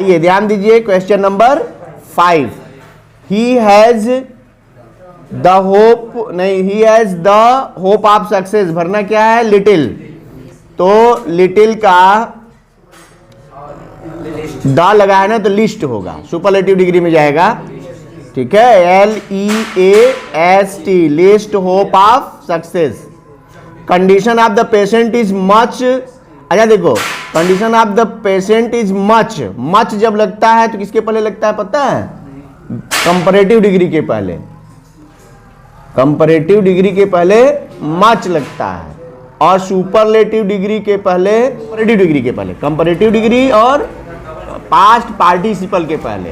आइए ध्यान दीजिए question number 5। He has the hope, नहीं, he has the hope of success, भरना क्या है, लिटिल। तो लिटिल का द लगा है ना तो लिस्ट होगा, सुपरलेटिव डिग्री में जाएगा। ठीक है, LEAST, list hope of success. Condition of the patient is much, अच्छा देखो, condition of the patient is much, much जब लगता है तो किसके पहले लगता है पता है, कंपैरेटिव डिग्री के पहले, कंपैरेटिव डिग्री के पहले मच लगता है, और सुपरलेटिव डिग्री के पहले कंपैरेटिव डिग्री के पहले, कंपैरेटिव डिग्री और पास्ट पार्टिसिपल के पहले।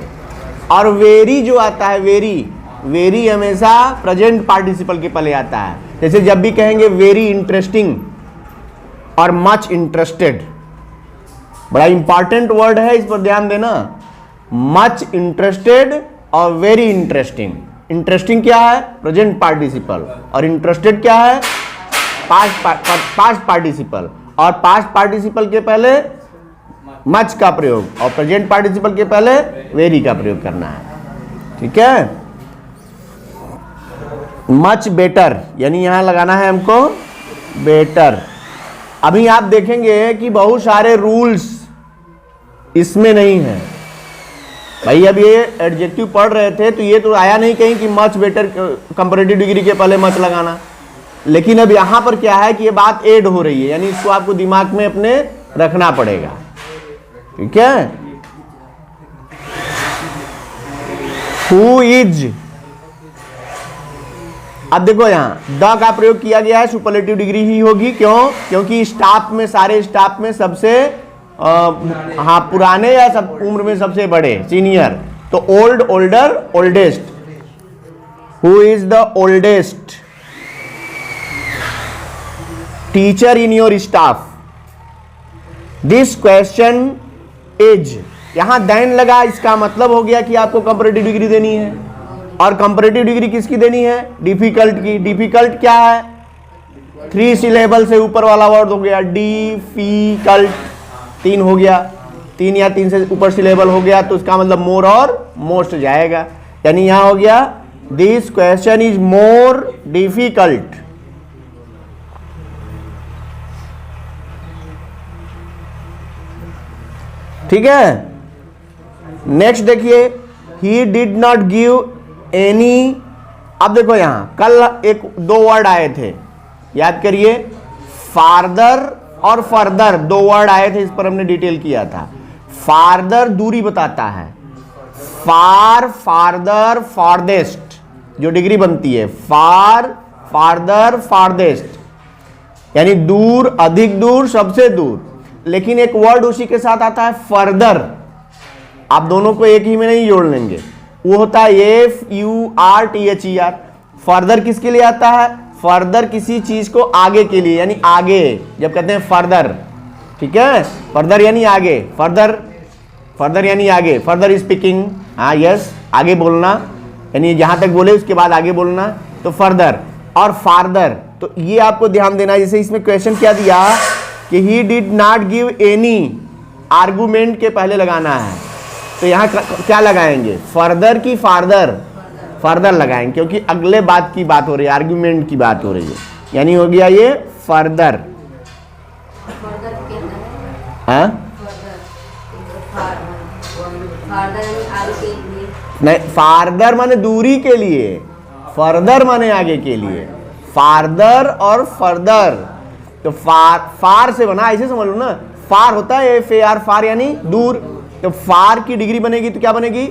और वेरी जो आता है, वेरी हमेशा प्रेजेंट पार्टिसिपल के पहले आता है। जैसे जब भी कहेंगे वेरी इंटरेस्टिंग और मच इंटरेस्टेड, बड़ा इंपॉर्टेंट वर्ड है, इस पर ध्यान देना। मच इंटरेस्टेड और वेरी इंटरेस्टिंग। इंटरेस्टिंग क्या है, प्रेजेंट पार्टिसिपल, और इंटरेस्टेड क्या है, पास्ट पार्टिसिपल। और पास्ट पार्टिसिपल के पहले मच का प्रयोग और प्रेजेंट पार्टिसिपल के पहले वेरी का प्रयोग करना है। ठीक है, मच बेटर, यानी यहां लगाना है हमको बेटर। अभी आप देखेंगे कि बहुत सारे रूल्स इसमें नहीं है भाई। अब ये एडजेक्टिव पढ़ रहे थे तो ये तो आया नहीं कहीं कि मच बेटर, कंपैरेटिव डिग्री के पहले मच लगाना। लेकिन अब यहां पर क्या है कि ये बात ऐड हो रही है, यानी इसको आपको दिमाग में अपने रखना पड़ेगा। ठीक है, हु इज, अब देखो यहां द का प्रयोग किया गया है, सुपरलेटिव डिग्री ही होगी। क्यों, क्योंकि स्टाफ में, सारे स्टाफ में सबसे हाँ पुराने या सब उम्र में सबसे बड़े, सीनियर, तो old, older, oldest. Who is the oldest teacher in your staff. This question is, यहां देन लगा, इसका मतलब हो गया कि आपको कंपैरेटिव डिग्री देनी है। और कंपैरेटिव डिग्री किसकी देनी है, डिफिकल्ट की। डिफिकल्ट क्या है, 3 सिलेबल से ऊपर वाला वर्ड हो गया, डिफिकल्ट 3 हो गया, 3 या 3 से ऊपर सिलेबल हो गया तो इसका मतलब मोर और मोस्ट जाएगा। यानी यहां हो गया this question is more difficult. ठीक है, नेक्स्ट देखिए, he did not give any. अब देखो यहां कल 2 वर्ड आए थे, याद करिए, फार्दर और फर्दर 2 वर्ड आए थे, इस पर हमने डिटेल किया था। फार्दर दूरी बताता है, फार, फार्दर, फार्देस्ट, जो डिग्री बनती है, फार, फार्दर, फार्देस्ट, यानी दूर, अधिक दूर, सबसे दूर। लेकिन एक वर्ड उसी के साथ आता है फर्दर, आप दोनों को एक ही में नहीं जोड़ लेंगे, वो होता है FURTHER। फर्दर किसके लिए आता है, फर्दर किसी चीज को आगे के लिए, यानी आगे, जब कहते हैं फर्दर। ठीक है, फर्दर यानी आगे, फर्दर, फर्दर यानी आगे, फर्दर स्पीकिंग, हाँ यस, आगे बोलना, यानी जहां तक बोले उसके बाद आगे बोलना, तो फर्दर। और फार्दर, तो ये आपको ध्यान देना। जैसे इसमें क्वेश्चन क्या दिया कि he did not give any, argument के पहले लगाना है, तो यहां क्या लगाएंगे, फर्दर की फार्दर, फर्दर लगाएंगे, क्योंकि अगले बात की बात हो रही है, आर्गुमेंट की बात हो रही है, यानी हो गया ये फर्दर। हाँ नहीं, फार्दर माने दूरी के लिए, फर्दर माने आगे के लिए, फार्दर और फर्दर। तो फार से बना, ऐसे समझ लो ना, फार होता है FAR, फार यानी दूर। तो फार की डिग्री बनेगी तो क्या बनेगी,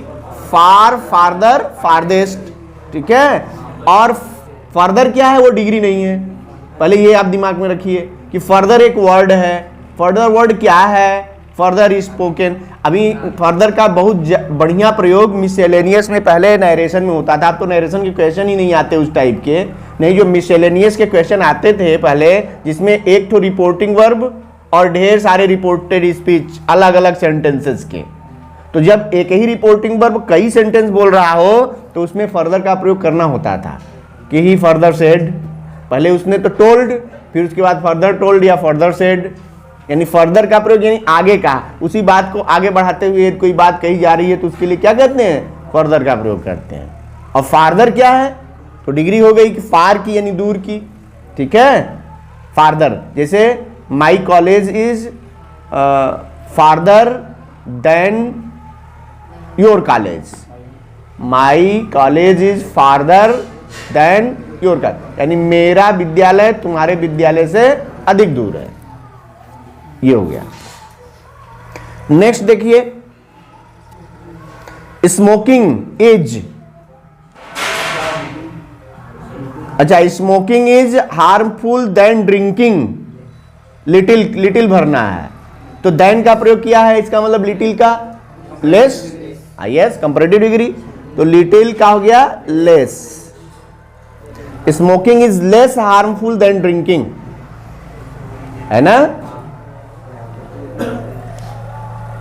फार, फार्दर, फार्देस्ट। ठीक है, और फर्दर क्या है, वो डिग्री नहीं है, पहले ये आप दिमाग में रखिए कि फर्दर एक वर्ड है। फर्दर वर्ड क्या है, फर्दर स्पोकन। अभी फर्दर का बहुत बढ़िया प्रयोग मिसलेनियस में पहले नरेशन में होता था। अब तो नरेशन के क्वेश्चन ही नहीं आते उस टाइप के, नहीं, जो मिसलेनियस के क्वेश्चन आते थे पहले, जिसमें एक तो रिपोर्टिंग वर्ब और ढेर सारे रिपोर्टेड स्पीच, अलग अलग सेंटेंसेस के। तो जब एक ही रिपोर्टिंग वर्ब कई सेंटेंस बोल रहा हो तो उसमें फर्दर का प्रयोग करना होता था कि ही फर्दर सेड, पहले उसने तो टोल्ड, फिर उसके बाद फर्दर टोल्ड या फर्दर सेड। यानी फर्दर का प्रयोग यानी आगे का, उसी बात को आगे बढ़ाते हुए कोई बात कही जा रही है तो उसके लिए क्या कहते हैं, फर्दर का प्रयोग करते हैं। और फार्दर क्या है, तो डिग्री हो गई कि फार की यानी दूर की, ठीक है, फार्दर। जैसे my college is farther than your college, my college is farther than your college, यानी मेरा विद्यालय तुम्हारे विद्यालय से अधिक दूर है। ये हो गया। नेक्स्ट देखिए, स्मोकिंग इज, अच्छा smoking is harmful than drinking, little भरना है तो देन का प्रयोग किया है, इसका मतलब लिटिल का लेस, यस कंपैरेटिव डिग्री, तो लिटिल का हो गया less. Smoking is less harmful than drinking, है ना।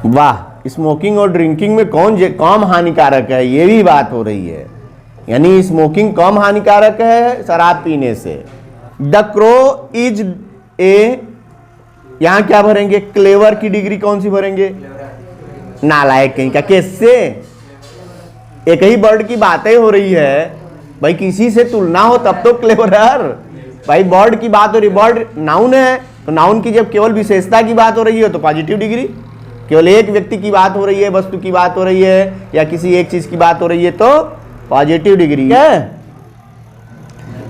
वाह, स्मोकिंग और ड्रिंकिंग में कौन हानिकारक है, ये भी बात हो रही है। यानी स्मोकिंग कम हानिकारक है शराब पीने से। द क्रो इज ए, यहां क्या भरेंगे, क्लेवर की डिग्री कौन सी भरेंगे, नालायक कहीं का। कैसे, एक ही बर्ड की बातें हो रही है भाई, किसी से तुलना हो तब तो क्लेवर, भाई बर्ड की बात हो रही, बर्ड नाउन है तो नाउन की जब केवल विशेषता की बात हो रही है तो पॉजिटिव डिग्री, केवल एक व्यक्ति की बात हो रही है, वस्तु की बात हो रही है या किसी एक चीज की बात हो रही है तो पॉजिटिव डिग्री है।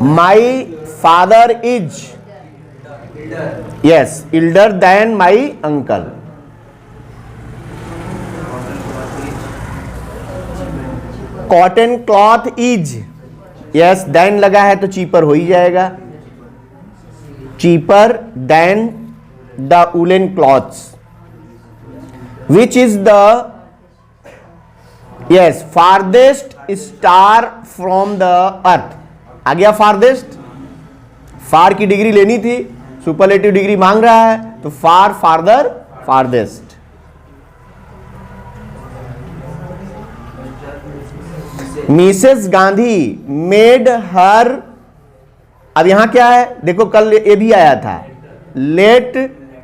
My father is, yes elder than my uncle. Cotton cloth is, yes than लगा है तो चीपर हो ही जाएगा, cheaper than the woollen cloths. Which is the, yes farthest star from the earth, आ गया फारदेस्ट, फार की डिग्री लेनी थी, सुपरलेटिव डिग्री मांग रहा है तो far, farther, farthest. Mrs Gandhi made her, अब यहां क्या है देखो, कल ये भी आया था, लेट,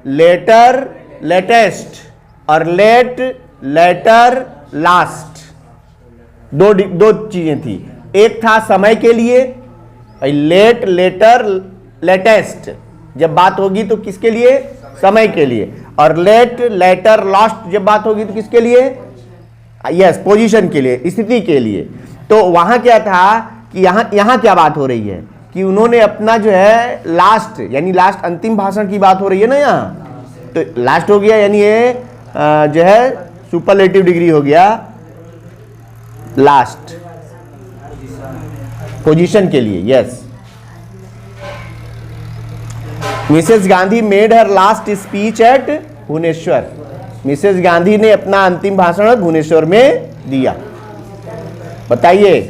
लेटर, लेटेस्ट और लेट, लेटर, लास्ट, दो चीजें थी। एक था समय के लिए, लेट, लेटर, लेटेस्ट जब बात होगी तो किसके लिए, समय के लिए, और लेट, लेटर, लास्ट जब बात होगी तो किसके लिए, यस पोजीशन के लिए, स्थिति के लिए। तो वहां क्या था कि यहां क्या बात हो रही है कि उन्होंने अपना जो है लास्ट, यानी लास्ट अंतिम भाषण की बात हो रही है ना यहाँ, तो लास्ट हो गया यानी ये जो है सुपरलेटिव डिग्री हो गया, लास्ट पोजीशन के लिए, yes. Mrs Gandhi made her last speech at Bhubaneswar, Mrs Gandhi ने अपना अंतिम भाषण भुवनेश्वर में दिया। बताइए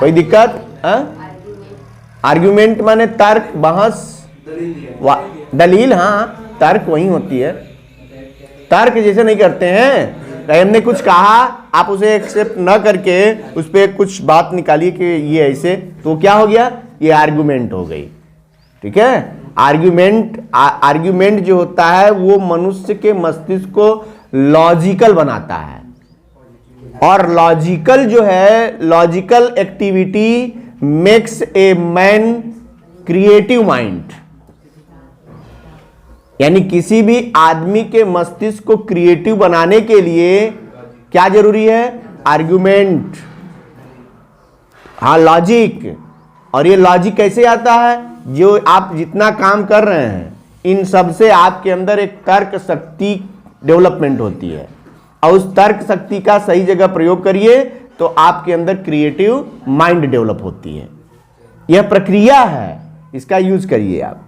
कोई दिक्कत, आर्ग्यूमेंट माने तर्क, बहस, दलील, हाँ तर्क वही होती है। तर्क जैसे नहीं करते हैं, हमने कुछ कहा आप उसे एक्सेप्ट न करके उस पर कुछ बात निकालिए कि ये ऐसे, तो क्या हो गया, ये आर्ग्यूमेंट हो गई, ठीक है। आर्ग्यूमेंट जो होता है वो मनुष्य के मस्तिष्क को लॉजिकल बनाता है, और लॉजिकल जो है, logical activity makes a man creative mind, यानी किसी भी आदमी के मस्तिष्क को क्रिएटिव बनाने के लिए क्या जरूरी है, आर्ग्यूमेंट, हाँ लॉजिक। और ये लॉजिक कैसे आता है, जो आप जितना काम कर रहे हैं इन सब से आपके अंदर एक तर्क शक्ति डेवलपमेंट होती है, और उस तर्क शक्ति का सही जगह प्रयोग करिए तो आपके अंदर क्रिएटिव माइंड डेवलप होती है। यह प्रक्रिया है, इसका यूज करिए आप।